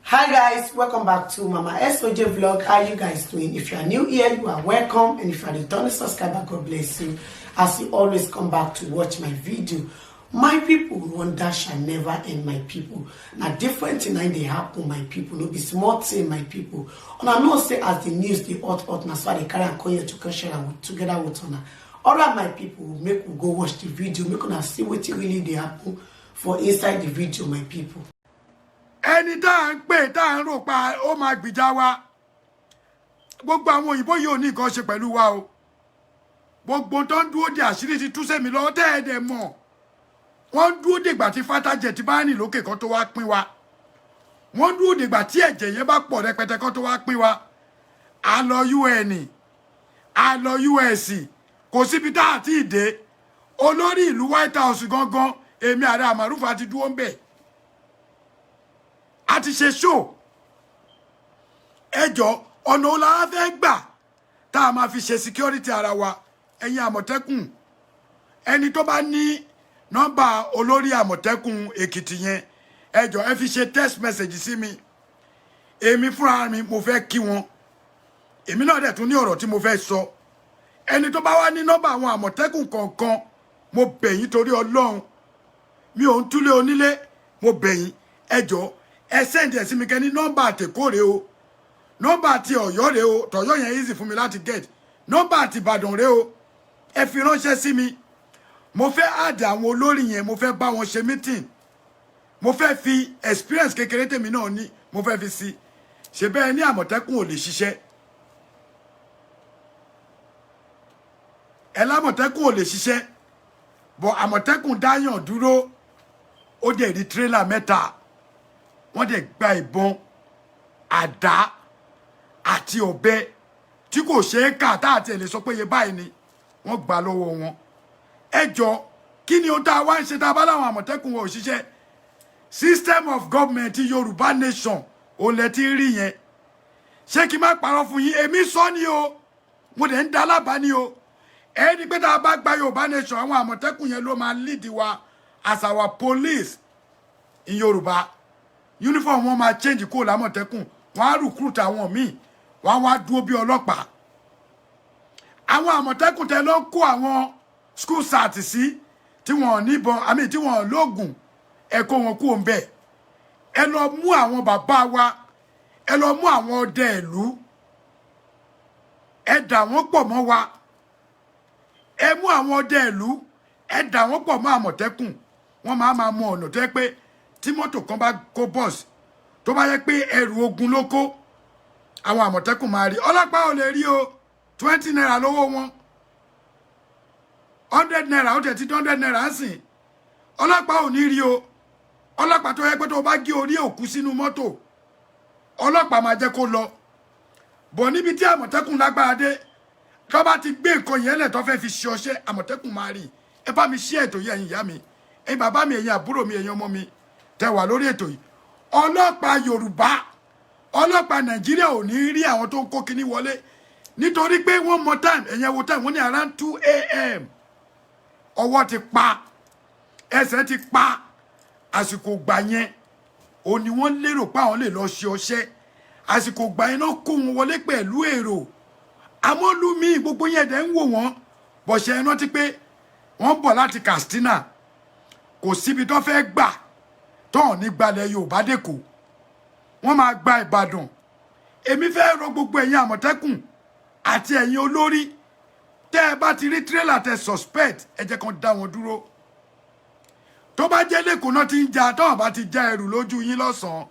Hi guys, welcome back to Mama SOJ vlog. How are you guys doing? If you are new here, you are welcome, and if you are returning subscriber, God bless you as you always come back to watch my video. My people, wonder shall never end. My people, now different thing they happen. My people, no be small thing. My people, and I know say as the news the hot now, so they carry and come here to share and together with honor. All right, my people, make we go watch the video. Make una see what really they happen for inside the video, my people. Ẹni tá ń pè tá ń rò pa ó máa gbìjà wa gbogbo àwọn òyìnbó yìí ò ní nǹkan ṣe pẹ̀lú wa o gbogbo tó ń dúró de àṣírí ti tú sẹ́mi lọ́wọ́ tẹ́ ẹ̀ dẹ̀ mọ̀ wọ́n ń dúró dègbà tí fátàjẹ̀ ti bá rìn lókè kan tó wá pín wa wọ́n ń dúró dègbà tí ẹ̀jẹ̀ yẹn bá pọ̀ rẹpẹtẹ kan tó wá pín wa a lọ UN a lọ US kò síbi tá àti ìdè olórí ìlú White House gangan èmi ààrẹ Àmàrúfà ti dúró ń bẹ̀ a ti ṣe show ẹjọ́ ọ̀nà ọ̀la fẹ́ gbà tá a máa fi ṣe security ara wa ẹ̀yin Àmọ̀tẹ́kùn ẹni tó bá ní nọ́mbà olórí Àmọ̀tẹ́kùn Èkìtì yẹn ẹjọ́ ẹ fi ṣe text message sí mi èmi fúnra mi mo fẹ́ kí wọn èmi náà dẹ̀ tún ní ọ̀rọ̀ tí mo fẹ́ sọ ẹni tó bá wá ní nọ́mbà àwọn Àmọ̀tẹ́kùn kọ̀ọ̀kan mo bẹ̀ yín torí Ọlọ́run mi ò ń túlé onílé mo bẹ̀ yín ẹjọ́ ẹ send ẹ sí mi kẹ́ ní nọ́mbà àtẹ̀kọ́ rẹ o nọ́mbà àti Ọ̀yọ́ rẹ o tọ̀yọ́ yẹn easy fún mi láti get nọ́mbà àti Ìbàdàn rẹ o ẹ fi ránṣẹ́ sí mi mo fẹ́ add àwọn olórí yẹn mo fẹ́ bá wọn ṣe meeting mo fẹ́ fi experience kékeré tèmi náà ní mo fẹ́ fi sí ṣe bẹ́ẹ̀ ní Àmọ̀tẹ́kùn ò lè ṣiṣẹ́ ẹ lámọ̀tẹ́kùn ò lè ṣiṣẹ́ bọ̀ Àmọ̀tẹ́kùn dáyàn dúró ó dẹ̀ rí tírélà mẹ́ta wọ́n dẹ̀ gba ìbọn àdá àti ọ̀bẹ tí kò ṣe é kà tá àti ẹ̀ lè sọ pé iye báyìí ni wọ́n gbà lọ́wọ́ wọn ẹjọ́ kí ni ohun tá a wá ń ṣe tá a bá láwọn Àmọ̀tẹ́kùn wọn ò ṣiṣẹ́ system of government Yorùbá nation òun lẹ ti rí yẹn ṣé kí n má parọ́ fún yín èmi sọ ni o mo dẹ̀ ń dá lábàá ni o ẹni pé tá a bá gba Yorùbá nation àwọn Àmọ̀tẹ́kùn yẹn ló máa lead wa as our police in Yorùbá uniform wọn máa change kó l'Àmọ̀tẹ́kùn wọn á recruit àwọn míì wọn á wá dúró bí ọlọ́pàá àwọn Àmọ̀tẹ́kùn tẹ ló ń kó àwọn school sat sí tí wọn níbọn àmì tí wọn lóògùn ẹ kó wọn kú òǹbẹ ẹ lọ mú àwọn bàbá wa ẹ lọ mú àwọn ọdẹ ìlú ẹ dà wọn pọ̀ mọ́ wa ẹ mú àwọn ọdẹ ìlú ẹ dà wọn pọ̀ mọ́ Àmọ̀tẹ́kùn wọn máa mọ ọ̀nà tó yẹ pé tí mọ́tò kan bá kó bọ́ọ̀sì tó bá yẹ pé ẹrù ogun ló kó àwọn Àmọ̀tẹ́kùn máa rí ọlọ́pàá ò lè rí o 20 naira lówó wọn 100 naira ó tẹ̀ tí 100 naira ń sìn ọlọ́pàá ò ní rí o ọlọ́pàá tó yẹ pé tó bá gé orí òkú sínú mọ́tò ọlọ́pàá máa jẹ́ kó lọ bọ̀ níbi tí Àmọ̀tẹ́kùn lágbára dé tó bá ti gbé nǹkan yẹn lẹ̀ tó fẹ́ fi ṣe ọṣẹ́ Àmọ̀tẹ́kùn máa rí ẹ bá mi ṣí ètò yìí ẹ̀yin ìyá mi ẹ̀yin bàbá mi ẹ̀yin àbúrò mi ẹ̀yin ọmọ mi tẹ́ wà lórí ètò yìí ọlọ́pàá Yorùbá ọlọ́pàá Nàìjíríà ò ní rí àwọn tó ń kó kíní wọlé nítorí pé wọ́n mọ time ẹ̀yẹn wo time wọ́n ní around 2 a.m. ọwọ́ ti pa ẹsẹ̀ ti pa àsìkò gbà yẹn ò ní wọ́n lérò pé àwọn lè lọ ṣe ọṣẹ́ àsìkò gbà yẹn náà kó wọn wọlé pẹ̀lú èrò amọ́lùmí gbogbo yẹn dẹ̀ ń wò wọ́n bọ̀ṣẹ́ ẹ rántí pé wọ́n bọ̀ láti Katsina kò síbi tó fẹ́ gbà tọ́ọ̀ ní gbalẹ̀ Yorùbá dẹ́kọ̀ wọ́n máa gba Ìbàdàn èmi fẹ́ rọ gbogbo ẹ̀yin Àmọ̀tẹ́kùn àti ẹ̀yin olórí tẹ́ ẹ bá ti rí tírélà tẹ́ suspect ẹ jẹ́ kan dá wọn dúró tó bá jẹ́ lẹ́kọ̀ọ́ náà ti ń ja tọ́ọ̀ bá ti já ẹrù lójú yín lọ́sàn-án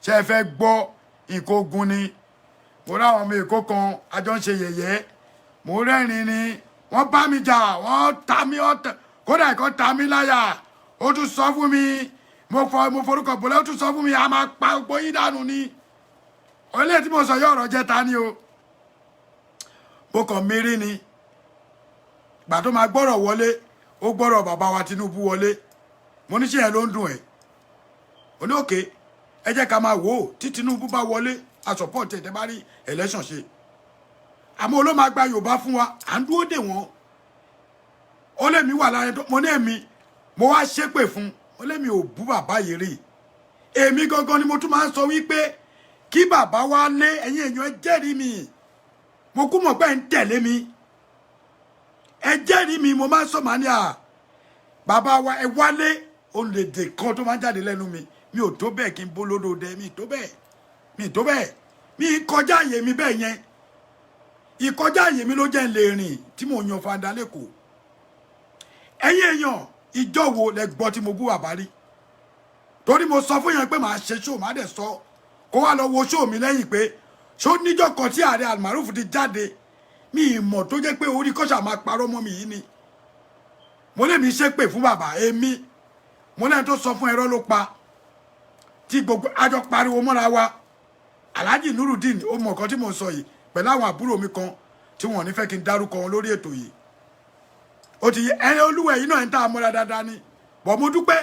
ṣe é fẹ́ gbọ́ nǹkan ogun ni mo ráwọn ọmọ Èkó kan àjọ ń ṣe yẹ̀yẹ́ mo rẹ́rìn ni wọ́n bá mi jà wọ́n ta mí kódà ìkan ta mí láyà ó tún sọ fún mi mo forúkọ bọ̀lẹ́ ó tún sọ fún mi a máa pa gbogbo yín dànù ni ọlẹ́ tí mo sọ yọ ọ̀rọ̀ jẹ́ ta ni o mo kàn mérí ni gbà tó máa gbọ́rọ̀ wọlé ó gbọ́rọ̀ bàbá wa Tinubu wọlé mo ní ṣe yẹn ló ń dùn ẹ̀ ó ní òkè ẹ jẹ́ ká máa wò ó tí Tinubu bá wọlé a support ẹ̀ tẹ́ bá rí election ṣe àmọ́ olóò máa gba Yorùbá fún wa à ń dúró dè wọ́n ó lè mí wà lára mo ní èmi mo wá ṣépè fún ó lè mi ò bú bàbá yìí rí èmi gangan ni mo tún máa ń sọ wípé kí bàbá wa lé ẹ̀yin èèyàn ẹ jẹ́rìí mi mo kú mọ̀ pé ń tẹ̀lé mi ẹ jẹ́rìí mi mo máa ń sọ màá ní bàbá wa ẹ wálé olèdè kan tó máa ń jáde lẹ́nu mi ò tó bẹ́ẹ̀ kí n bó lódò dẹ mi tó bẹ́ẹ̀ mi kọjá àyè mi bẹ́ẹ̀ yẹn ìkọjá àyè mi ló jẹ́ ń lè rìn tí mo yan fanda lẹ́kọ̀ọ́ ẹ̀yin èèyàn ìjọ wo lẹ gbọ́ tí mo bú bàbá rí torí mo sọ fún yẹn pé màá ṣe ṣó màá dẹ̀ sọ kó wá lọ wo ṣó mi lẹ́yìn pé ṣó níjọ́ kan tí Ààrẹ Almaroof ti jáde mi ìmọ̀ tó jẹ́ pé orí kọ́ṣà máa parọ́ mọ́ mi yìí ni mo lè mi ṣépè fún bàbá èmi mo lẹ́yìn tó sọ fún ẹ̀rọ ló pa tí gbogbo àjọ pariwo mọ́ra wa Alhaji Nurudeen ó mọ̀ nǹkan tí mo sọ yìí pẹ̀lú àwọn àbúrò mi kan tí wọ́n ní fẹ́ kí n dárúkọ wọn lórí ètò yìí ó ti yẹ ẹni olúwẹ̀ yìí náà ń tà mọ́ra dáadáa ni bọ̀ mo dúpẹ́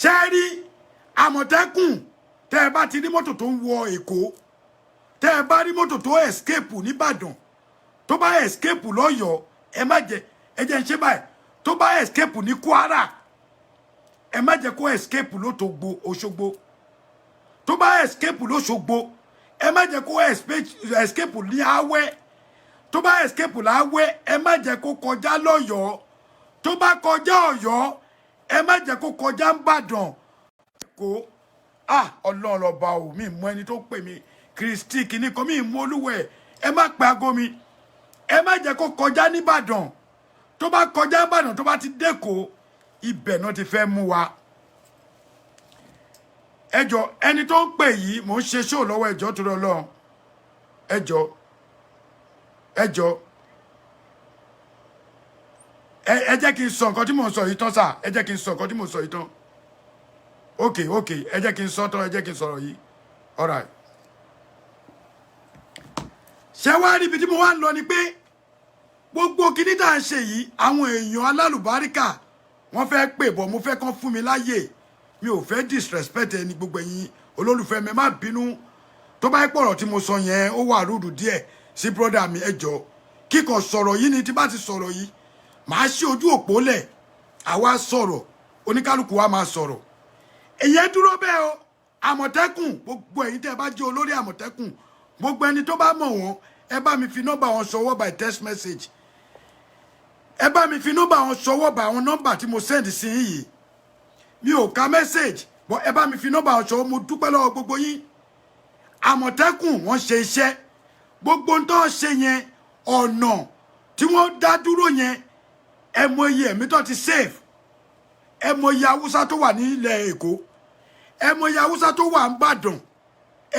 ṣe rí Àmọ̀tẹ́kùn tẹ́ ẹ bá ti rí mọ́tò tó ń wọ Èkó tẹ́ ẹ bá rí mọ́tò tó escape nìbàdàn tó bá escape lọ́yọ̀ọ́ ẹ má jẹ ẹ jẹ́ ń ṣe báyìí tó bá escape ní Kwara ẹ má jẹ́ kó escape lótògbò Òṣogbo tó bá escape lóṣogbo ẹ má jẹ́ kó escape ní Awẹ́ tó bá escape láwẹ́ ẹ má jẹ́ kó kọjá lọ́yọ̀ọ́ tó bá kọjá Ọ̀yọ́ ẹ má jẹ́ kó kọjá ńbàdàn kó Ọlọ́run ọba ò mí mọ ẹni tó pè mí Kristi kìíní kan mí mú olúwẹ̀ ẹ má pe aago mi ẹ má jẹ́ kó kọjá nìbàdàn tó bá kọjá ńbàdàn tó bá ti dẹ́kọ̀ọ́ ibẹ̀ náà ti fẹ́ mú wa ẹjọ́ ẹni tó ń pè yìí mò ń ṣe ṣó lọ́wọ́ ẹjọ́ tó lọ lọ́run ẹjọ́ ẹ jẹ́ kí n sọ nǹkan tí mò ń sọ yìí tán sà ẹ jẹ́ kí n sọ nǹkan tí mò ń sọ yìí tán ok ẹ jẹ́ kí n sọ tán ẹ jẹ́ kí n sọ̀rọ̀ yìí all right ṣé wá rí ibi tí mo wá ń lọ ni pé gbogbo kíní tá à ń ṣe yìí àwọn èèyàn alálùbáríkà wọ́n fẹ́ pè bọ̀ mo fẹ́ kàn fún mi láyè mi ò fẹ́ disrespect ẹni gbogbo ẹ̀yin olólùfẹ́ mi má bínú tó bá pọ̀rọ̀ tí mo sọ yẹn ó wà rúdù díẹ̀ sí brọ́dà mi ẹjọ́ kíkọ̀ sọ̀rọ̀ yìí ni tí bá ti sọ̀rọ̀ yìí màá ṣí ojú òpó lẹ̀ àwa sọ̀rọ̀ oníkálukú wa máa sọ̀rọ̀ èyí dúró bẹ́ẹ̀ o Àmọ̀tẹ́kùn gbogbo ẹ̀yin tẹ́ bá jẹ́ olórí Àmọ̀tẹ́kùn gbogbo ẹni tó bá mọ̀ wọ́n ẹ bá mi fi nọ́mbà wọn ṣọwọ́ by text message ẹ bá mi fi nọ́mbà wọn ṣọwọ́ by àwọn nọ́mbà tí mo send sí yìí mi ò ka message but ẹ bá mi fi nọ́mbà wọn ṣọwọ́ mo dúpẹ́ lọ́wọ́ gbogbo yín Àmọ̀tẹ́kùn wọ́n ṣe iṣẹ́ gbogbo ń tó ṣe yẹn ọ̀nà tí wọ́n dá dúró yẹn ẹ mọ iye ẹ̀mí tó ti save ẹ mọ iye Haúsá tó wà nílẹ̀ Èkó ẹ mọ iye Haúsá tó wà ńbàdàn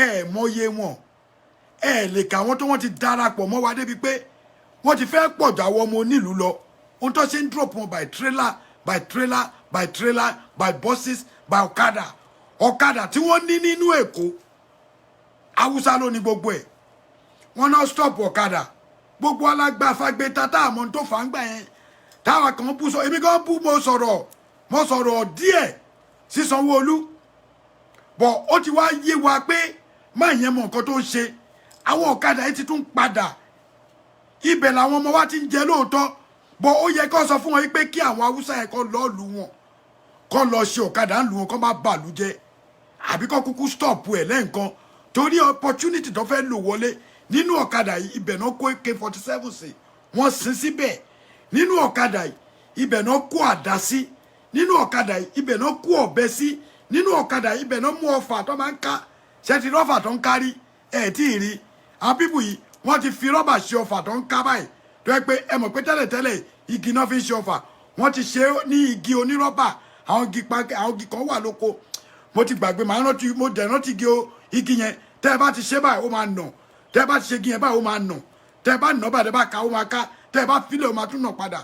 ẹ mọ iye wọn ẹ lè kà wọ́n tó wọ́n ti darapọ̀ mọ́ wa débi pé wọ́n ti fẹ́ pọ̀jù àwọn ọmọ onílùú lọ ohun tó ṣe ń drop wọn by trailer by trailer by trailer by buses by ọ̀kadà tí wọ́n ní nínú Èkó Haúsá ló ní gbogbo ẹ̀ wọ́n náà stop ọ̀kadà gbogbo alágbàfagbé tata àmọ́ tó fà ń gbà yẹn táwa kan bú sọ èmi kan bú mo sọ̀rọ̀ díẹ̀ sí Sanwó-Olú bọ̀ ó ti wá yé wa pé má yẹn mọ nǹkan tó ń ṣe àwọn ọ̀kadà yìí ti tún padà ibẹ̀ làwọn ọmọ wa ti ń jẹ lóòótọ́ bọ̀ ó yẹ kó sọ fún wọn pé kí àwọn Haúsá yẹn kó lọ lù wọn kó lọ ṣe ọ̀kadà ń lù wọn kó má bàlú jẹ́ àbí kó kúkú stop ẹ̀ lẹ́ǹkan torí opportunity tó fẹ́ lò wọlé nínú ọ̀kadà yìí ibẹ̀ náà kó AK-47 sí wọ́n sin síbẹ̀ nínú ọ̀kadà yìí ibẹ̀ náà kó àdá sí nínú ọ̀kadà yìí ibẹ̀ náà kó ọ̀bẹ sí nínú ọ̀kadà yìí ibẹ̀ náà mú ọfà tó máa ń ká ṣẹ́tì rọ́fà tó ń kárí ẹ̀ tí ì rí àwọn pípù yìí wọ́n ti fi rọ́bà ṣe ọfà tó ń ká báyìí tó yẹ pé ẹ mọ̀ pé tẹ́lẹ̀tẹ́lẹ̀ igi náà fi ń ṣe ọfà wọ́n ti ṣe ní igi onírọ́bà àwọn igi kan wà lóko mo ti gbàgbé mo dẹ̀ rántí igi yẹn tẹ́ ẹ bá ti ṣe báyìí ó máa nà tẹ́ ẹ bá ti ṣe igi yẹn báyìí ó máa nà tẹ́ ẹ bá nà báyìí tẹ́ ẹ bá ká ó máa ká tẹ́ ẹ bá fílẹ̀ ó máa tún nà padà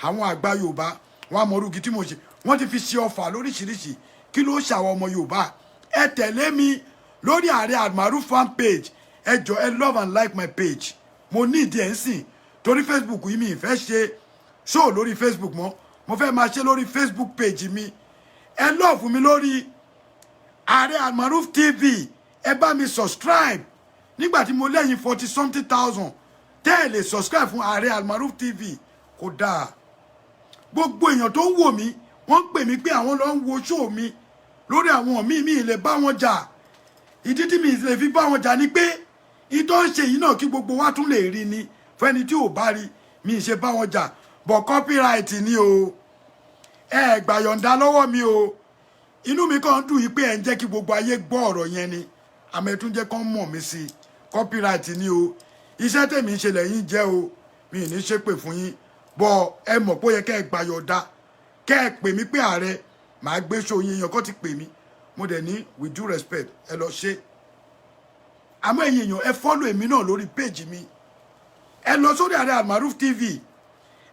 àwọn àgbà Yorùbá wọn àmọ́ igi tí mo ṣe wọ́n ti fi ṣe ọfà lóríṣiríṣi kí ló ṣàwọn ọmọ Yorùbá ẹ tẹ̀lé mi lórí Ààrẹ Almaroof fan page ẹ jọ ẹ love and like my page mo ní ìdí ẹ̀ ń sìn torí Facebook yìí mi ìfẹ́ ṣe show lórí Facebook mọ́ mo fẹ́ máa ṣe lórí Facebook page mi ẹ love mi lórí Ààrẹ Almaroof TV ẹ bá mi subscribe nígbà tí mo lẹ́yìn 40-something-thousand tẹ́ ẹ lè subscribe fún Ààrẹ Almaroof TV kò dáa gbogbo èèyàn tó ń wò mí wọ́n ń pè mí pé àwọn lọ ń wo show mi lórí àwọn mi lè bá wọn jà ìdí tí mi lè fi bá wọn jà ni pé ìtọ́ ń ṣe yìí náà kí gbogbo wa tún lè rí ni fẹ́ni tí ò bá rí mi ṣe bá wọn jà bọ̀ copyright ni o ẹ gbà yọ̀ǹda lọ́wọ́ mi o inú mi kàn dùn yìí pé ẹ̀ ń jẹ́ kí gbogbo ayé gbọ́ ọ̀rọ̀ yẹn ni àmọ́ ẹ tún jẹ́ kán mọ̀ mí sí copyright ni o iṣẹ́ tèmi ń ṣe lẹ́yìn jẹ́ o mi ní ṣépè fún yín bọ̀ ẹ mọ̀ pé ó yẹ kẹ́ ẹ gbà yọ̀ǹda kẹ́ ẹ pè mí pé ààrẹ màá gbé ṣòyìn èèyàn kó ti pè mí mo dẹ̀ ní with due respect ẹ lọ ṣe àmọ́ ẹ̀yin èèyàn ẹ follow èmi náà lórí page mi ẹ lọ sórí Ààrẹ Almaroof TV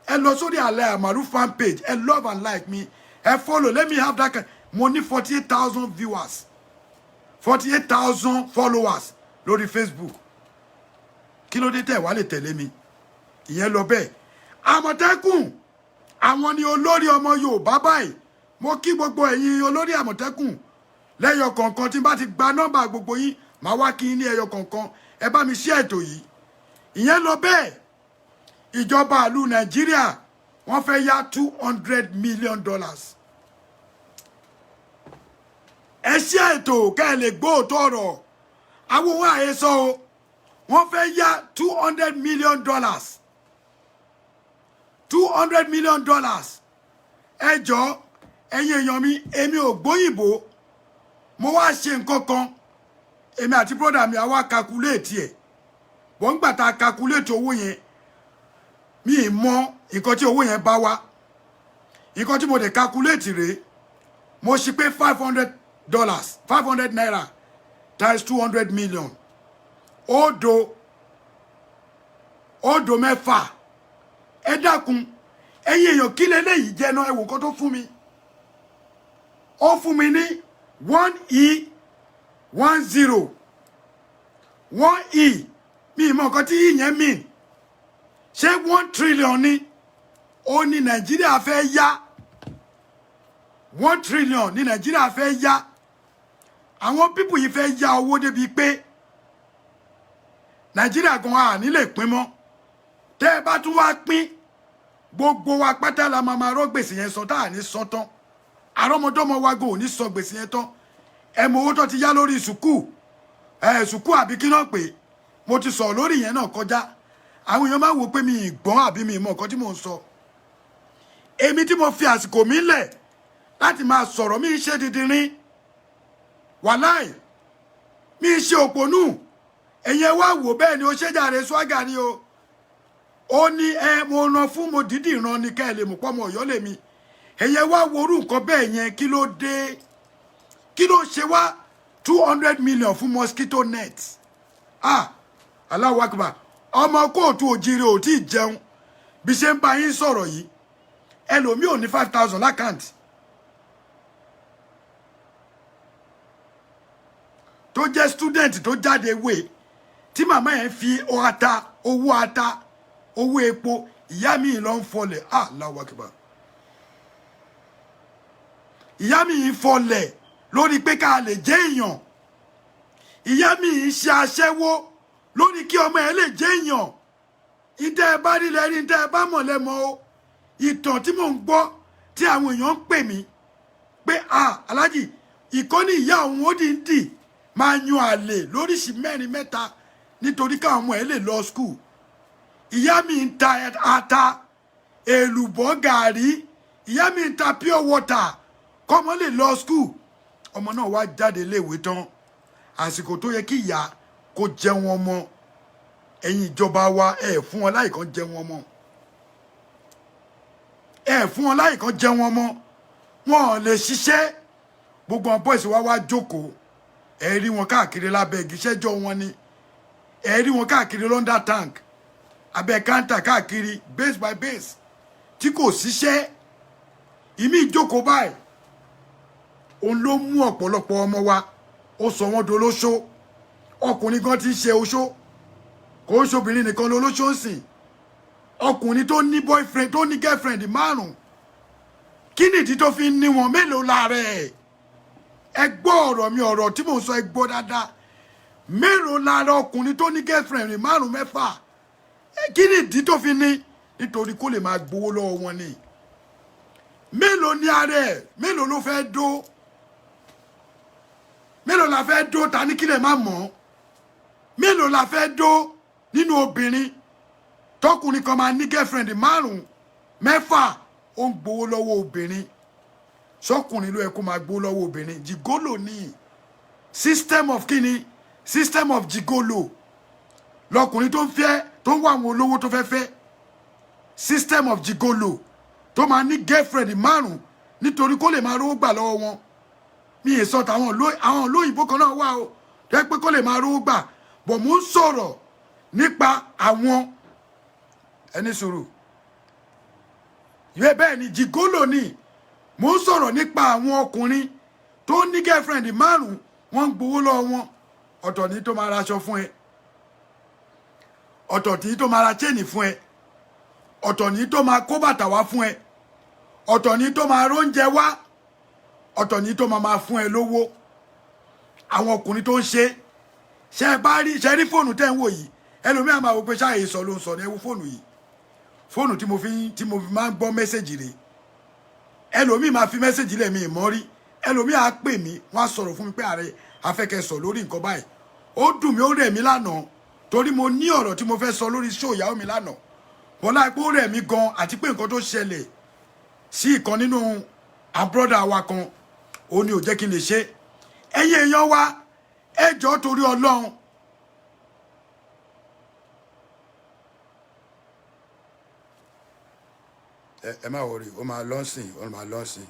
ẹ lọ sórí Ààrẹ Almaroof fan page ẹ love and like me ẹ follow let me have that kind mo ní 48,000 viewers 48,000 followers lórí Facebook kí ló dé tẹ̀ wá lè tẹ̀lé mi ìyẹn lọ bẹ́ẹ̀ Àmọ̀tẹ́kùn àwọn ni olórí ọmọ Yorùbá báyìí mo kí gbogbo ẹ̀yin olórí Àmọ̀tẹ́kùn lẹ́yọ kọ̀ọ̀kan tí n bá ti gba nọ́mbà gbogbo yín màá wá kí ní ẹyọ kọ̀ọ̀kan ẹ bá mi share ètò yìí ìyẹn lọ bẹ́ẹ̀ ìjọba ìlú Nàìjíríà wọ́n fẹ́ yá $200 million ẹ share ètò kẹ́ ẹ lè gbọ́ òótọ́ ọ̀rọ̀ àwọn ohun àhesọ o wọ́n fẹ́ yá $200 million $200 million ẹ jọ̀ọ́ ẹ̀yin èèyàn mi èmi ò gbóyìnbó mo wá ṣe nǹkan kan èmi àti brọ́dà mi àwa calculate ẹ̀ bọ́n ń gbà tá a calculate owó yẹn mi ì mọ nǹkan tí owó yẹn bá wá nǹkan tí mo dẹ̀ calculate rèé mo ṣe pé $500 naira times 200 million òdo mẹ́fà ẹ dákun ẹ̀yin èèyàn kí lélẹ́yìí jẹ́ náà ẹ wò nǹkan tó fún mi ó fún mi ní 1E10 1E mi mọ nǹkan tí yẹn mean ṣé 1 trillion ni ó ní Nàìjíríà fẹ́ yá 1 trillion ní Nàìjíríà fẹ́ yá àwọn pípù yìí fẹ́ yá owó débi pé Nàìjíríà gan à ní lè pín mọ́ tẹ́ ẹ bá tún wá pín gbogbo wa pátá la máa rọ́ gbèsè yẹn san tá à ní san tán àrọ́mọdọ́mọ wa go ní sọ gbèsè yẹn tán ẹ mọ owó tó ti yá lórí sùkú àbí kí náà pé mo ti sọ lórí yẹn náà kọjá àwọn èèyàn máa wò pé mi ìgbọ́n àbí mi ìmọ̀ nǹkan tí mò ń sọ èmi tí mo fi àsìkò mi lẹ̀ láti máa sọ̀rọ̀ mi ń ṣe dídìrín wàláì mi ń ṣe òpònú ẹ̀yẹn wá wò bẹ́ẹ̀ ni ó ṣe jàre swaga ni o ó ní mo ràn fún mo dídì ràn ní ká ẹ lè mú pọ́mọ Ọ̀yọ́ lèmi ẹ̀yẹ wá worú nǹkan bẹ́ẹ̀ yẹn kí ló dé kí ló ṣe wá 200 million fún mosquito net Allahu Akbar ọmọ kóòtù òjìrè ò tí ì jẹun bí ṣe ń bá yín sọ̀rọ̀ yìí ẹlòmíì ò ní 5,000 lákàntì tó jẹ́ student tó jáde wé tí màmá yẹn fi owó epo ìyá mi lọ ń fọlẹ̀ Allahu Akbar ìyá mi ń fọlẹ̀ lórí pé ká lè jẹ́ èèyàn ìyá mi ń ṣe aṣẹ́wó lórí kí ọmọ ẹ lè jẹ́ èèyàn ìtẹ́ ẹ bá rí lẹ́rí ìtẹ́ ẹ bá mọ̀ lẹ́mọ́ o ìtàn tí mò ń gbọ́ tí àwọn èèyàn ń pè mí pé aláàjì ìkọ́ni ìyá òun ó dì máa yan àlè lóríṣìí 4 mẹ́ta nítorí káwọn ọmọ ẹ lè lọ skul ìyá mi ń ta ata èlùbọ́ gàrí ìyá mi ń ta pure water kọ́mọ lè lọ skul ọmọ náà wá jáde léèwé tán àsìkò tó yẹ kí ìyá kó jẹun ọmọ ẹ̀yin ìjọba wa fún wọn láì kan jẹun ọmọ fún wọn láì kan jẹun ọmọ wọn lè ṣiṣẹ́ gbogbo àwọn boys wá jókòó rí wọn káàkiri lábẹ́ igi ṣẹ́jọ́ wọn ni rí wọn káàkiri London tank abẹ́ káńtà káàkiri base by base tí kò ṣiṣẹ́ ìmí ìjókòó báyìí òun ló mú ọ̀pọ̀lọpọ̀ ọmọ wa ó sọ wọ́n dolóṣó ọkùnrin gan ti ṣe oṣó kò ń ṣobìnrin nìkan lolóṣó ń sìn ọkùnrin tó ní boyfriend tó ní girlfriend 5 kí nìdí tó fi ń ní wọn mélòó lára ẹ gbọ́ ọ̀rọ̀ mi ọ̀rọ̀ tí mò ń sọ ẹ gbọ́ dáadáa mélòó lára ọkùnrin tó ní girlfriend 5 6 kí nìdí tó fi ní nítorí kó lè máa gbowó lọ́wọ́ wọn ni mélòó ní ara ẹ̀ mélòó ló fẹ́ dó mélòó la fẹ́ dó ta ní kílẹ̀ má mọ̀ mélòó la fẹ́ dó nínú obìnrin tọkùnrin kan máa ní girlfriend 5 6 ó ń gbowó lọ́wọ́ obìnrin sọkùnrin ló yẹ kó máa gbowó lọ́wọ́ obìnrin jigolo ní system of kíni system of jigolo lọkùnrin tó ń fẹ́ tó ń wá àwọn olówó tó fẹ́ fẹ́ system of jigolo tó máa ní girlfriend 5 nítorí kó lè máa rówó gbà lọ́wọ́ wọn mi ì sọ tàwọn àwọn olóyìnbó kan náà wà o tó yẹ pé kó lè máa rówó gbà bọ̀ mò ń sọ̀rọ̀ nípa àwọn ẹni sùúrù ìwé bẹ́ẹ̀ ni jigolo ni mò ń sọ̀rọ̀ nípa àwọn ọkùnrin tó ní girlfriend 5 wọ́n ń gbowó lọ́wọ́ wọn ọ̀tọ̀ ní tó máa ra aṣọ fún ẹ ọ̀tọ̀ ní tó máa ra chain fún ẹ ọ̀tọ̀ ní tó máa kó bàtà wá fún ẹ ọ̀tọ̀ ní tó máa róúnjẹ wá ọ̀tọ̀ ní tó máa fún ẹ lówó àwọn ọkùnrin tó ń ṣe bá rí ṣe rí fóònù tẹ́ ń wò yìí ẹlòmíà máa wò pé ṣáà sọ ló ń sọ ní ẹwú fóònù yìí fóònù tí mo fi máa ń gbọ́ mẹ́sẹ̀jì rẹ̀ ẹlòmíì máa fi mẹ́sẹ̀jì lẹ̀ mi ìmọ̀ rí ẹlòmíì á pè mí wọ́n á sọ̀rọ̀ fún mi pé ààrẹ afẹ́kẹ́ sọ lórí nǹkan báyìí ó dùn mí ó rẹ̀ mí lánàá torí mo ní ọ̀rọ̀ tí mo fẹ́ sọ lórí show ìyàwó mi lánàá wọ́n láì pé ó rẹ̀ mí gan àti pé nǹkan tó ṣẹlẹ̀ sí ìkan nínú àbúrọ́dà wa kan ó ní ò jẹ́ kí n lè ṣe ẹ̀yin èèyàn wa ẹ jọ̀ọ́ torí Ọlọ́run ẹ má wọrí ó máa lọ́sìn ó máa lọ́sìn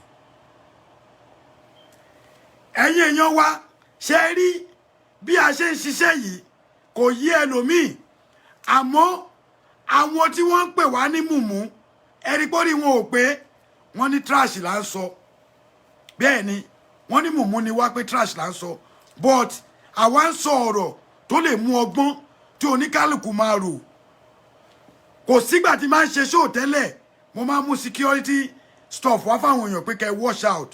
ẹ̀yin èèyàn wa ṣe rí bí a ṣe ń ṣiṣẹ́ yìí kò yí ẹlòmíì àmọ́ àwọn tí wọ́n ń pè wá ní mùmú ẹ̀rí pórí wọn ò pé wọ́n ní trash là ń sọ bẹ́ẹ̀ ni wọ́n ní mùmú ni wá pé trash là ń sọ but àwa ń sọ ọ̀rọ̀ tó lè mú ọgbọ́n tí oníkálùkù máa rò kò sígbà tí máa ń ṣe show tẹ́lẹ̀ mo máa mú security stuff wá fáwọn èèyàn pé kẹ́ wash out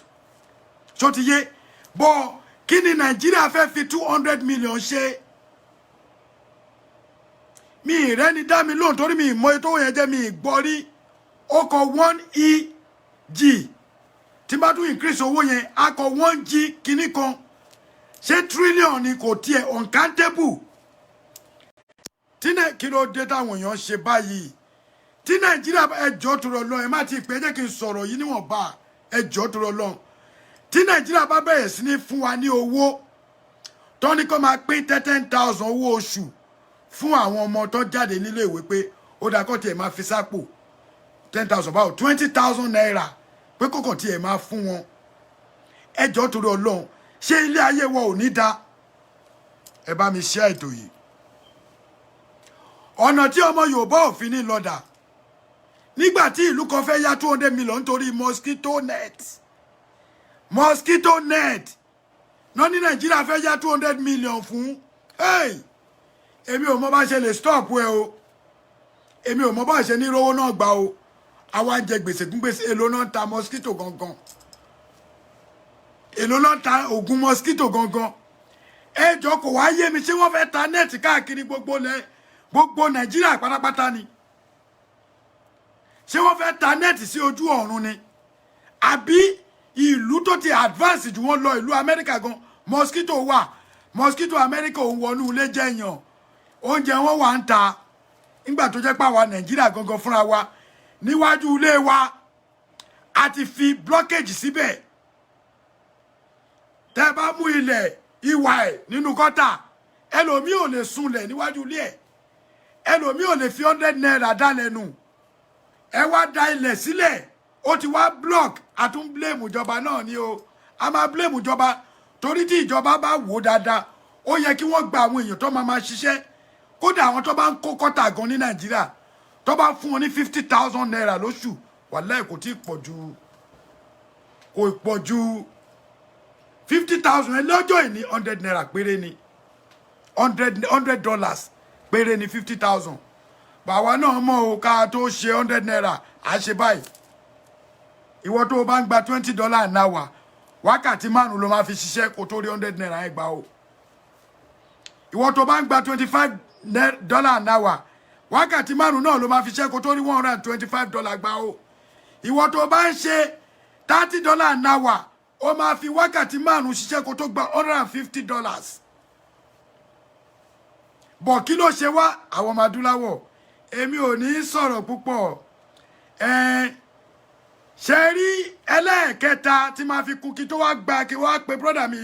ṣó ti yé bọ́ kí ni Nàìjíríà fẹ́ fi 200 million ṣe mi ìrẹ́ni dá mi lóhùn torí mi ìmọ̀ ètò yẹn jẹ́ mi ìgbọ́ rí ó kọ 1EG tí bá tún increase owó yẹn a kọ 1G kíní kan ṣé trillion ni kò tiẹ̀ uncountable tí náà kí ló dé táwọn èèyàn ṣe báyìí tí Nàìjíríà ẹjọ́ tó rọ lọ ẹ má ti pẹ́ jẹ́ kí n sọ̀rọ̀ yìí níwọ̀nba ẹjọ́ tó rọ lọ tí Nàìjíríà bá bẹ̀rẹ̀ sí ní fún wa ní owó tó ní kó máa pín 10,000 owó oṣù fún àwọn ọmọ tó jáde nílé ìwé pé ó dá kó tiẹ̀ máa fi sápò 10,000 báwo 20,000 naira pé kókò tiẹ̀ máa fún wọn ẹjọ́ torí Ọlọ́run ṣé ilé ayé wa ò ní da ẹ bá mi share ètò yìí ọ̀nà tí ọmọ Yorùbá ò fi ní lọ́dà nígbà tí ìlú kan fẹ́ yá 200 million nítorí mosquito net náà ní Nàìjíríà fẹ́ yá 200 million fún èmi ò mọ bá ṣe lè stop ẹ o èmi ò mọ bá ṣe ní rówó náà gbà o àwa jẹ gbèsè gún gbèsè èlò náà ta mosquito gangan èlò náà ta oògùn mosquito gangan ẹjọ́ kò wá yé mi ṣé wọ́n fẹ́ ta net káàkiri gbogbo Nàìjíríà pátápátá ni ṣé wọ́n fẹ́ ta net sí ojú ọ̀run ni àbí ìlú tó ti advance jù wọ́n lọ ìlú Amẹ́ríkà gan mosquito wà mosquito Amẹ́ríkà òun wọnú ilé jẹ́yàn oúnjẹ wọn wà ń ta nígbà tó jẹ́ pàwọ́ Nàìjíríà gangan fúnra wa níwájú ilé wa a ti fi blockage síbẹ̀ tẹ́ bá mú ilẹ̀ ìwà ẹ̀ nínú gọ́tà ẹlòmíì ò lè sunlẹ̀ níwájú ilé ẹ̀ ẹlòmíì ò lè fi 100 naira dá lẹ́nu ẹ wá da ilẹ̀ sílẹ̀ ó ti wá block àtún blame ìjọba náà ni o a máa blame ìjọba torí tí ìjọba bá wò dáadáa ó yẹ kí wọ́n gba àwọn èèyàn tó máa ṣiṣẹ́ kódà àwọn tó bá ń kó kọ́tà gan ní Nàìjíríà tó bá fún wọn ní 50,000 naira lóṣù wàláhì kò tí pọ̀ ju 50,000 ẹ lọ́jọ́ ìní 100 naira péré ni $100 péré ni 50,000 bàwa náà mọ̀ o ká tó ṣe 100 naira à ṣe báyìí ìwọ tó o bá ń gba $20 an hour wákàtí 5 ló máa fi ṣiṣẹ́ kó tó rí 100 naira ẹ gbà o ìwọ tó bá ń gba $25 an hour wákàtí 5 náà ló máa fi ṣiṣẹ́ kó tó rí $125 gbà o ìwọ tó bá ń ṣe $30 an hour ó máa fi wákàtí 5 ṣiṣẹ́ kó tó gba $150. bọ̀ kí ló ṣe wá àwọn ọmọ adúláwọ̀ èmi ò ní sọ̀rọ̀ púpọ̀ ṣe rí ẹlẹ́ẹ̀kẹta tí máa fi kú kí tó wá gba kí wá pe brọ́dà mi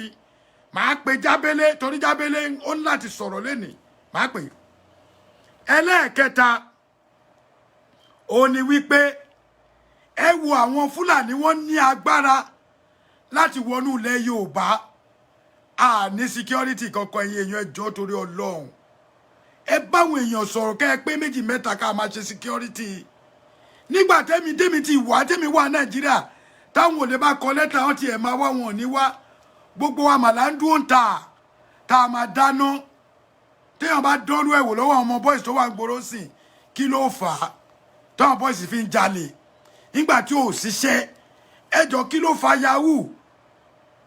màá pe Jábélé torí Jábélé ó ní láti sọ̀rọ̀ lénìí màá pe ẹlẹ́ẹ̀kẹta ó ní wípé ẹ wo àwọn Fúlàní wọ́n ní agbára láti wọnú ilẹ̀ Yorùbá ní security kankan ẹ̀yin èèyàn ẹjọ́ torí Ọlọ́run ẹ báwọn èèyàn sọ̀rọ̀ kẹ́ ẹ pé 2 mẹ́ta ká máa ṣe security nígbà tẹ́mi ti wà tẹ́mi wà Nàìjíríà táwọn ò lè bá kọ lẹ́tà wọn ti ẹ̀ máa wá wọn ò ní wá gbogbo wa mà là ń dúró ń ta tá a máa dáná téèyàn bá dánrú ẹ̀wò lọ́wọ́ ọmọ boys tó wà ń gbòòrò sìn kí ló fà á táwọn boys fi ń jalè nígbà tí ò ṣiṣẹ́ ẹjọ́ kí ló fa yahoo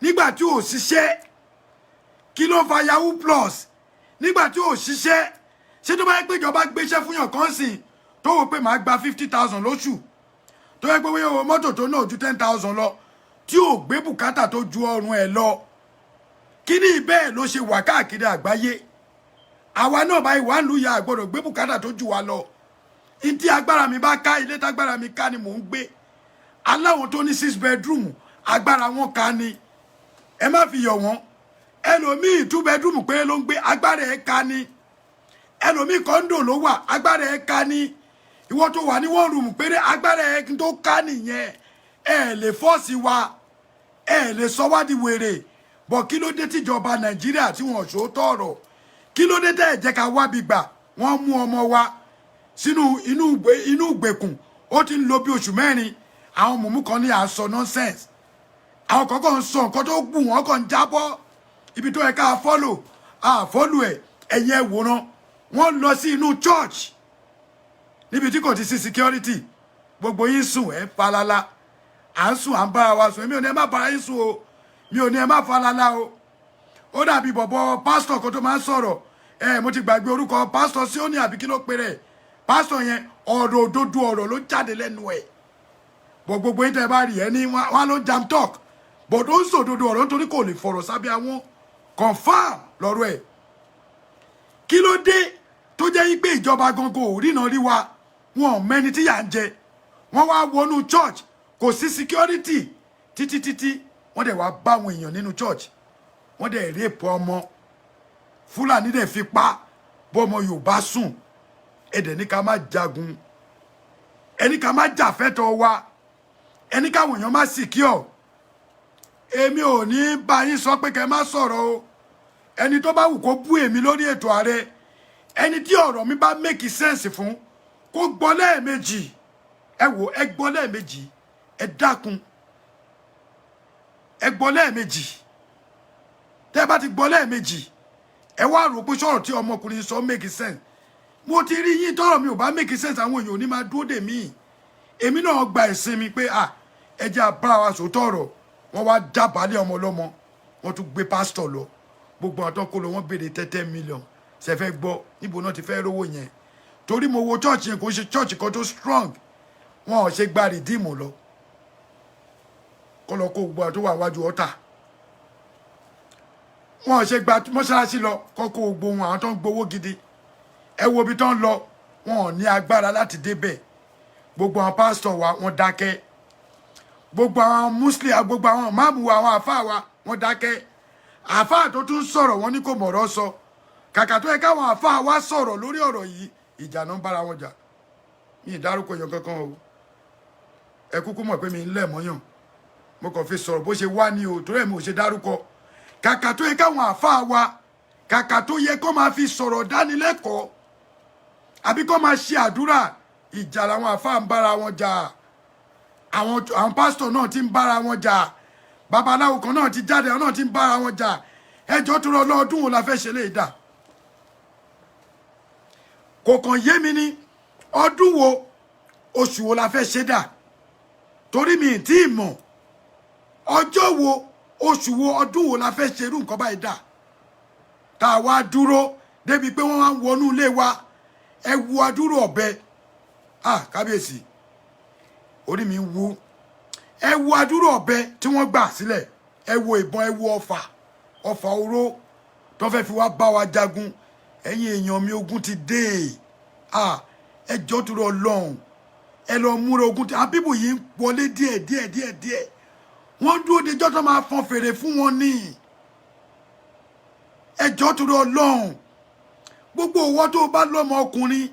nígbà tí ò ṣiṣẹ́ kí ló fa yahoo plus nígbà tí ò ṣiṣẹ́ ṣé tó bá yẹ pé ìjọba gbéṣẹ́ fún yàn kan sìn tó wò pé màá gba 50,000 lóṣù tó yẹ pé wíwọ mọ́tò tó náà ju 10,000 lọ tí ò gbé bùkátà tó ju ọrùn ẹ̀ lọ kí ni bẹ́ẹ̀ ló ṣe wà káàkiri àgbáyé àwa náà báyìí wà ń lu ìyá àgbọ̀dọ̀ gbé bùkátà tó ju wa lọ ntí agbára mi bá ká ilé tágbára mi ká ni mò ń gbé aláwọn tó ní 6 bedroom agbára wọn ká ni ẹ má fi yọ̀ wọ́n ẹlòmíì 2 bedroom péré ló ń gbé agbára ẹ̀ ká ni ẹlòmíì kọ́ńdò ló wà agbára ẹ̀ ká ni ìwọ tó wà ní 1 room péré agbára ẹ̀ tó ká nìyẹn ẹ lè fọ́ọ̀sì wa ẹ lè sọ wá di wèrè bọ̀ kí ló dé tíjọba Nàìjíríà tí wọ́n ṣòótọ́ ọ̀rọ̀ kí ló dé tẹ́ ẹ̀ jẹ́ ká wábi gbà wọ́n mú ọmọ wa sínú inú ìgbèkùn ó ti ń lo bí oṣù 4 àwọn mùmú kan ní àsọ nonsense àwọn kọ̀ọ̀kan ń sọ nǹkan tó gbù wọ́n kàn ń jábọ́ ibi tó yẹ ká fọ́lò àfọ́lù ẹ̀yẹ wòran wọ́n lọ sí inú church níbi tí kò ti sí security gbogbo yín sùn ẹ̀ falala à ń sùn à ń bára wa sùn èmi ò ní ẹ má bára yín sùn o mi ò ní ẹ má falala o ó dàbí bọ̀bọ̀ pásítọ̀ kan tó máa ń sọ̀rọ̀ mo ti gbàgbé orúkọ pásítọ̀ sí ó ní àbí kí ló pe rẹ̀ pásítọ̀ yẹn ọ̀rọ̀ òdodo ọ̀rọ̀ ló jáde lẹ́nu ẹ̀ bọ̀ gbogbo yín tẹ́ bá rí ẹ ní wọn ló jam talk bọ̀ tó ń sòdodo ọ̀rọ̀ nítorí kò lè fọ̀rọ̀ sábẹ́ àwọn confam lọ́rọ̀ ẹ̀ kí ló dé tó jẹ́ yí pé ìjọba gangan ò rí náà rí wa wọn ò mẹ́ni tí yà ń jẹ wọ́n wá wọnú church kò sí security títí wọ́n dẹ̀ wá bá àwọn èèyàn nínú church wọ́n dẹ̀ rape ọmọ Fúlàní dẹ̀ fi pa bọ́ ọmọ Yorùbá sùn ẹ̀dẹ̀ ní ká má jagun ẹni ká má jà fẹ́tọ̀ wa ẹni káwọn èèyàn má secure èmi ò ní bá yín sọ pé kẹ́ má sọ̀rọ̀ o ẹni tó bá wù kó bú èmi lórí ètò ààrẹ ẹni tí ọ̀rọ̀ mi bá make sense fún kó gbọ́ lẹ́ẹ̀mejì ẹ wò ẹ gbọ́ lẹ́ẹ̀mejì ẹ dákun ẹ gbọ́ lẹ́ẹ̀mejì tẹ́ bá ti gbọ́ lẹ́ẹ̀mejì ẹ wá rò pé sọ̀rọ̀ tí ọmọkùnrin sọ make sense mo ti rí yín tọ́rọ̀ mi ò bá make sense àwọn èèyàn ò ní máa dúró dè mí èmi náà gba ẹ̀sìn mi pé ẹ jẹ́ abára wa sòótọ́ ọ̀rọ̀ wọ́n wá jábàálẹ̀ ọmọ ọlọ́mọ wọ́n tún gbé pásítọ̀ lọ gbogbo àwọn tó kó lọ wọ́n béèrè 10 million ṣe fẹ́ gbọ́ níbo náà ti fẹ́ rówó yẹn torí mo wo church yẹn kò ṣe church kan tó strong wọn ò ṣe gba rìdíìmù lọ kọ́ lọ kó gbogbo àwọn tó wà wájú ọ̀tà wọn ò ṣe gba mọ́ṣáláṣí lọ kọ́ kó gbogbo wọn àwọn tó ń gbowó gidi ẹ wo ibi tó ń lọ wọn ò ní agbára láti débẹ̀ gbogbo àwọn pásítọ̀ wa wọ́n dákẹ́ gbogbo àwọn muslim gbogbo àwọn máàmù wa àwọn àfáà wa wọ́n dákẹ́ àfáà tó tún sọ̀rọ̀ wọ́n ní kò mọ̀rọ̀ sọ kàkà tó yẹ káwọn àfáà wa sọ̀rọ̀ lórí ọ̀rọ̀ yìí ìjà náà ń bára wọn jà mi ì dárúkọ èèyàn kankan o ẹ kúkú mọ̀ pé mi ń lẹ̀ mọ́yàn mo kàn fi sọ̀rọ̀ bó ṣe wá ní o torí ẹ̀ mi ò ṣe dárúkọ kàkà tó yẹ káwọn àfáà wa kàkà tó yẹ kó máa fi sọ̀rọ̀ dánilẹ́kọ̀ọ́ àbí kó máa ṣe àdúrà ìjà làwọn àfáà ń bára wọn jà àwọn pásítọ̀ náà ti ń bára wọn jà babaláwo kan náà ti jáde àwọn náà ti ń bára wọn jà ẹjọ́ tó rọ lọ́ọ̀dún wo la fẹ́ ṣe lè dà kò kàn yé mi ní ọdún wo oṣù wo la fẹ́ ṣe dà torí mi ì tí ì mọ̀ ọjọ́ wo oṣù wo ọdún wo la fẹ́ ṣe irú nǹkan báyìí dà tá a wá dúró débi pé wọ́n wá ń wọnú ilé wa ẹ wu adúrò ọ̀bẹ kábíyèsí orí mi ń wú ẹ wu adúrò ọ̀bẹ tí wọ́n gbà sílẹ̀ ẹ wo ìbọn ẹ wo ọfà oró tó fẹ́ fi wá bá wa jagun ẹ̀yin èèyàn mi ogun ti dé ẹ jọ̀ọ́ torí Ọlọ́run ẹ lọ múra ogun tí àwọn pípò yìí ń wọlé díẹ̀ wọ́n dúró de jọ́ tó máa fọn fèrè fún wọn ní ẹ jọ̀ọ́ torí Ọlọ́run gbogbo owó tó bá lọ́mọ ọkùnrin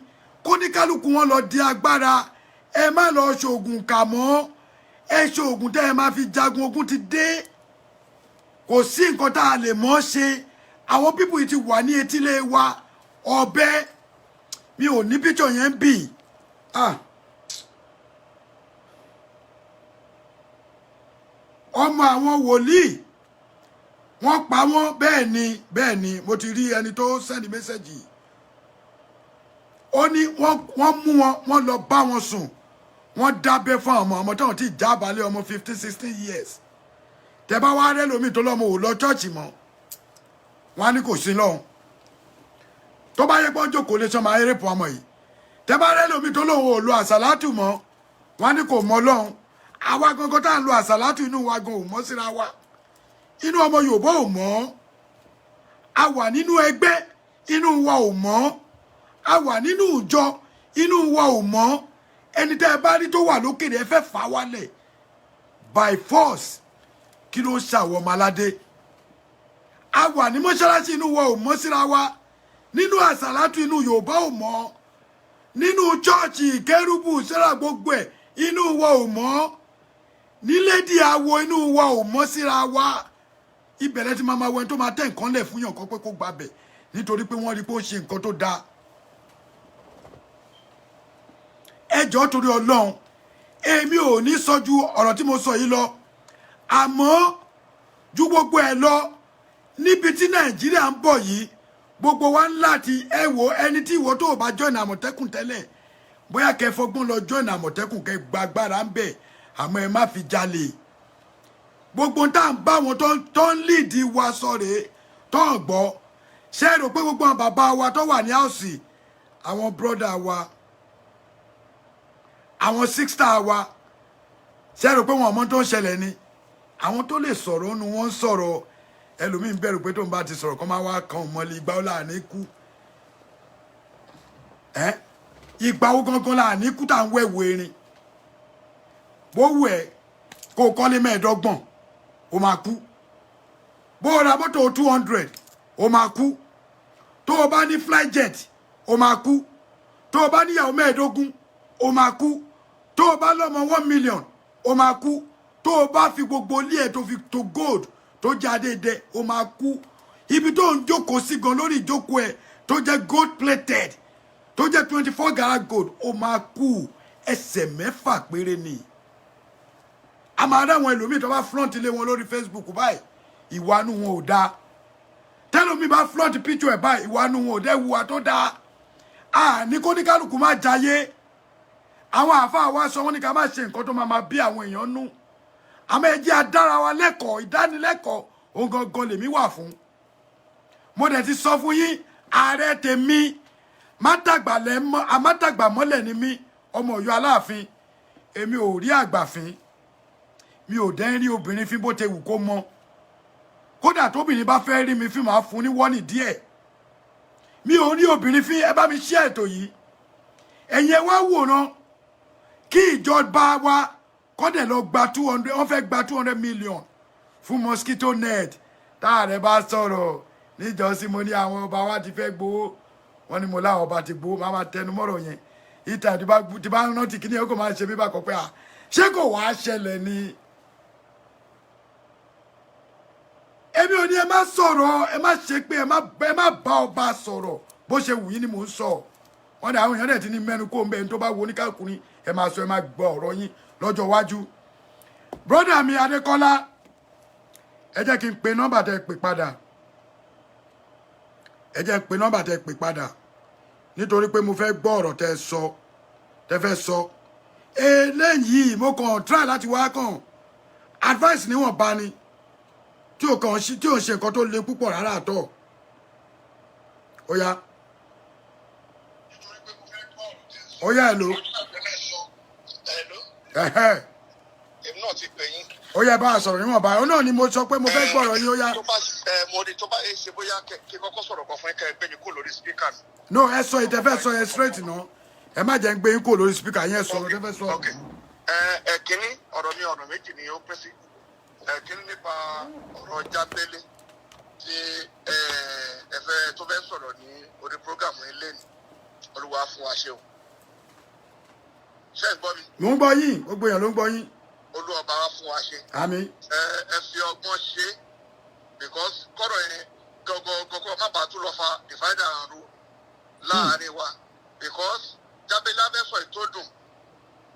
kó ní kálukú wọn lọ di agbára ẹ má lọ ṣoògùn kà mọ́ ẹ ṣoògùn tẹ́ ẹ máa fi jagun ogun ti dé kò sí nǹkan tá a lè mọ̀ ṣe àwọn pípò yìí ti wà ní etílé wa ọ̀bẹ mi ò ní píṣọ yẹn bì ọmọ àwọn wòlíì wọ́n pa wọ́n bẹ́ẹ̀ ni mo ti rí ẹni tó sẹ́ni mẹ́sẹ̀jì ó ní wọ́n mú wọ́n lọ bá wọn sùn wọ́n dábẹ́ fún ọmọ táwọn ti jábàálẹ̀ ọmọ 15-16 years tẹ́ bá wá rẹ́ lómi tó lọ́mọ ò lọ chọ́ọ̀chì mọ́ wọ́n á ní kò sí lọ́hùn tó bá yẹ pọ́n jókòó lè sọmọ ayéré pọ̀ ọmọ yìí tẹ́ bá rẹ́ lómi tó lóun ò lo àsàlátù mọ́ wọ́n á ní kò mọ́ lọ́hùn àwa gangan tá à ń lo àsàlátù inú wa gan ò mọ́ síra wa inú ọmọ Yorùbá ò mọ́ a wà nínú ẹgbẹ́ inú wa ò mọ́ a wà nínú ìjọ inú wa ò mọ́ ẹni tẹ́ ẹ bá rí tó wà lókèrè ẹ fẹ́ fà wálẹ̀ by force kí ló ń ṣàwọ̀ ọmọ aládé a wà ní mọ́ṣáláṣí inú wa ò mọ́ síra wa nínú àsàlátù inú Yorùbá ò mọ́ nínú chọ́ọ̀chì kérúbù sẹ́ra gbogbo ẹ̀ inú wa ò mọ́ nílédìí awo inú wa ò mọ́ síra wa ìbẹ̀rẹ̀ tí máa wẹ́n tó máa tẹ̀ nǹkan lẹ̀ fún yàn kan pé kó gbàbẹ̀ nítorí pé wọ́n rí pé ó ṣe nǹkan tó dáa ẹ jọ̀ọ́ torí Ọlọ́run èmi ò ní sọ ju ọ̀rọ̀ tí mo sọ yìí lọ àmọ́ ju gbogbo ẹ̀ lọ níbi tí Nàìjíríà ń bọ̀ yìí gbogbo wa ń láti ẹ wo ẹni tí ìwọ tó bá join Àmọ̀tẹ́kùn tẹ́lẹ̀ bóyá kẹ́ fọgbọ́n lọ join Àmọ̀tẹ́kùn kẹ́ gbàgbára ń bẹ̀ àmọ́ ẹ má fi jalè gbogbo tá à ń bá wọn tó ń líìdì wa sọ̀rọ̀ tó ń gbọ́ ṣé ẹ rò pé gbogbo àwọn bàbá wa tó wà ní àòsì àwọn brọ́dà wa àwọn sísítà wa ṣé ẹ rò pé wọn ọmọ tó ń ṣẹlẹ̀ ni àwọn tó lè sọ̀rọ̀ nu wọn ń sọ̀rọ̀ ẹlòmíì ń bẹ̀rù pé tó ń bá ti sọ̀rọ̀ kọ́ máa wá kan ọmọlé ìgbà ó là ní kú ìgbà ó gangan là ní kú tá à ń wẹ̀wò erin bó wù ẹ́ kó o kọ́lé 15 o máa kú bó o ra mọ́tò 200 o máa kú tó o bá ní flyjet o máa kú tó o bá níyàwó 15 o máa kú tó o bá lọ́mọ 1 million o máa kú tó o bá fi gbogbo ilé ẹ̀ tó fi to gold tó jáde dẹ o máa kú ibi tó ń jókòó sí gan lórí ìjókòó ẹ̀ tó jẹ́ gold plated tó jẹ́ 24 karat gold o máa kú ẹsẹ̀ 6 péré ni a máa dáwọn ẹlòmíì tó bá flaunt ilé wọn lórí Facebook báyìí ìwánú wọn ò dáa tẹlòmíì bá flaunt picture ẹ̀ báyìí ìwánú wọn ò dẹ́ wùwà tó dáa ní kó ní kálukú má jayé àwọn àáfàá wa sọ wọn ní ká má ṣe nǹkan tó máa bí àwọn èèyàn nú àmọ́ ẹ jẹ́ adára wa lẹ́kọ̀ọ́ ìdánilẹ́kọ̀ọ́ òun gangan lèmi wà fún mo dẹ̀ ti sọ fún yín ààrẹ tèmi amátàgbà mọ́lẹ̀ ni mí ọmọ Ọ̀yọ́ Aláàfin èmi ò rí àgbàfin mi ò dẹ́ rí obìnrin fín bó te wù kó mọ kódà tóbìnrin bá fẹ́ rí mi fín máa fún ní wọ́nì díẹ̀ mi ò rí obìnrin fín ẹ bá mi ṣe ètò yìí ẹ̀yin ẹ wá wòran kí ìjọba wa kọ́dẹ̀ lọ gba 200 wọ́n fẹ́ gba 200 million fún mosquito net táàrẹ bá sọ̀rọ̀ níjọ́sí mo ní àwọn ọba wa ti fẹ́ gbowó wọ́n ní mo láwọn ọba ti gbowó máa tẹnu mọ́rọ̀ yẹn ìta tí bá rántí kí ni ó kò máa ṣe bí bá kọ pé ṣé kò wá ṣẹlẹ̀ ni èmi ò ní ẹ má sọ̀rọ̀ ẹ má ṣe pé ẹ má bá ọba sọ̀rọ̀ bó ṣe wù yín ni mò ń sọ wọ́n ní àwọn èèyàn dẹ̀ ti ní mẹ́nu kó ń bẹ ẹni tó bá wo oníkàkùnrin ẹ máa sọ ẹ má gbọ́ ọ̀rọ̀ yín lọ́jọ́ iwájú brọ́dà mi Adékọ́lá ẹ jẹ́ kí n pe nọ́mbà tẹ́ pè padà ẹ jẹ́ pé nọ́mbà tẹ́ pè padà nítorí pé mo fẹ́ gbọ́ ọ̀rọ̀ tẹ́ fẹ́ sọ eléyìí mo kàn try láti wá kàn advice níwọ̀n bá ni tí ò ṣe nǹkan tó le púpọ̀ rárá àtọ̀ ó yá hello èmi náà ti pè yín. ó yá bá sọ̀rọ̀ níwọ̀n bá ó náà ni mo sọ pé mo fẹ́ gbọ́rọ̀ yín ó yá. Mo ní tó bá ṣe bóyá kí kọ́kọ́ sọ̀rọ̀ kan fún ẹ̀ka ẹgbẹ́ ni kò lórí speaker. No, ẹ sọ ìtẹ́fẹ́ sọ yẹn straight náà ẹ má jẹ́ ń gbé yín kò lórí speaker yẹn sọ̀rọ̀ tẹ́fẹ́ sọ. Kínní ọ̀rọ̀ mi ọ̀nà méjì ni ó pín sí. Kínní nípa ọ̀rọ̀ Jábélé tí ẹ̀fẹ́ tó fẹ́ sọ̀rọ̀ ní orí prógàmù ilé ni Olúwa fún wa ṣe o. Ṣé ń gbọ́ mi? Mo ń gbọ́ yín, gbogbo èèyàn ló ń gbọ́ yín. Olúwa bá wa fún wa ṣe. Àmín. Ẹ fi ọgbọ́n ṣe because kọ́rọ̀ yẹn gọ́gọ́ má bàa tún lọ fa divide and rule láàárín wa because Jábélé abẹ́sọ̀ ìtòdùn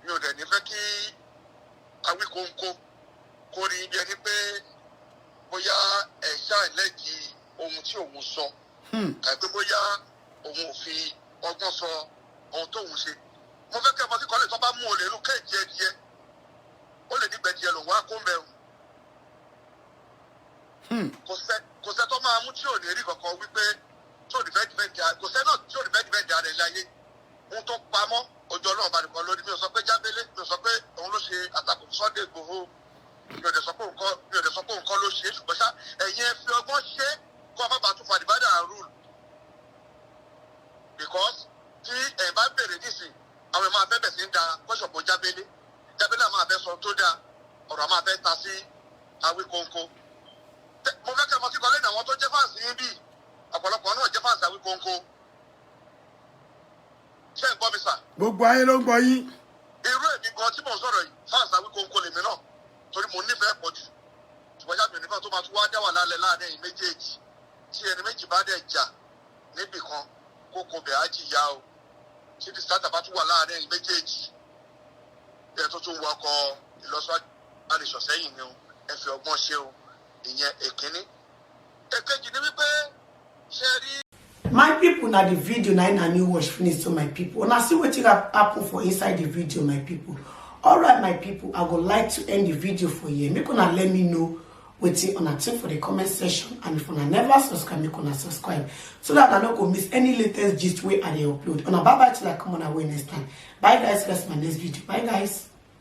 mi ò dẹ̀ ní fẹ́ kí Awíkóńkó kó rí ibi ẹni pé bóyá ẹ̀ṣá ìlẹ́jì ohun tí òun sọ tàbí bóyá òun ò fi ọgbọ́n sọ ohun tóun ṣe. Mo fẹ́ kẹ́ ẹ mọ sí kọ́lé tó bá mú olè inú kéèjì ẹdìẹ ó lè nígbẹ́ díẹ̀ lòun á kó ń bẹ̀rù. Kò sẹ́ tó máa mú tí ò ní rí kankan wípé tí ò ní fẹ́ dìbẹ́ǹdì kò sẹ́ náà tí ò ní fẹ́ dìbẹ́ǹdì ara ẹ̀ láyé. Ohun tó pamọ́ ojú ọlọ́run bá nìkan lórí mi ò sọ pé Jábélé mi ò sọ pé òun ló ṣe àtakò Sunday Igboho mi ò dẹ̀ sọ pé òun kọ́ ló ṣe é ṣùgbọ́n ṣá ẹ̀yin ẹ fi ọgbọ́n ṣe kó ọmọ bá tún fa divide and rule because tí ẹ̀ bá bèrè nísìn àwọn ẹ̀ máa fẹ́ bẹ̀ sí ń da kọ́ṣọ̀pọ̀ Jábélé máa fẹ́ sọ tó dáa ọ̀rọ̀ máa fẹ́ ta sí Awíkóńkó. Mo fẹ́ kẹ́ mọ sí kọ́lé ní àwọn tó jẹ́ fáǹsì yín bíi ọ̀pọ̀lọpọ̀ náà jẹ́ fáǹsì Awíkóńkó. Ṣé ń gbọ́ mi sà? Gbogbo ayé ló ń gbọ́ yín. Irú èmi gan tí mò ń sọ̀rọ̀ yìí fáǹsì Awíkóńkó lèmi náà torí mo nífẹ̀ẹ́ pọ̀ jù. Ṣùgbọ́n jáde nìkan tó máa tún wá dá wà lálẹ́ láàrin ẹ̀yin méjèèjì tí ẹni méjì bá dẹ̀ jà níbì kan kókó bẹ̀ á jìyà o. Tí dìsítátà bá tún wà láàrin ẹ̀yin méjèèjì ẹ tó tún wọkọ̀ ìlọsíwájú àlèṣọ̀sẹ́yìn ni o ẹ fi ọgbọ́n ṣe o ìyẹn èkíní. Èkejì ni wípé ṣe rí. My people, na the video na new watch finish. So my people, and I see wetin happen for inside the video, my people. Alright, my people, I would like to end the video for here. Make una let me know wetin una think for the comment section, and if una never subscribe, make una subscribe so that I no go miss any latest gist wey I dey upload. Una bye bye till I come on our way next time. Bye guys, that's my next video. Bye guys.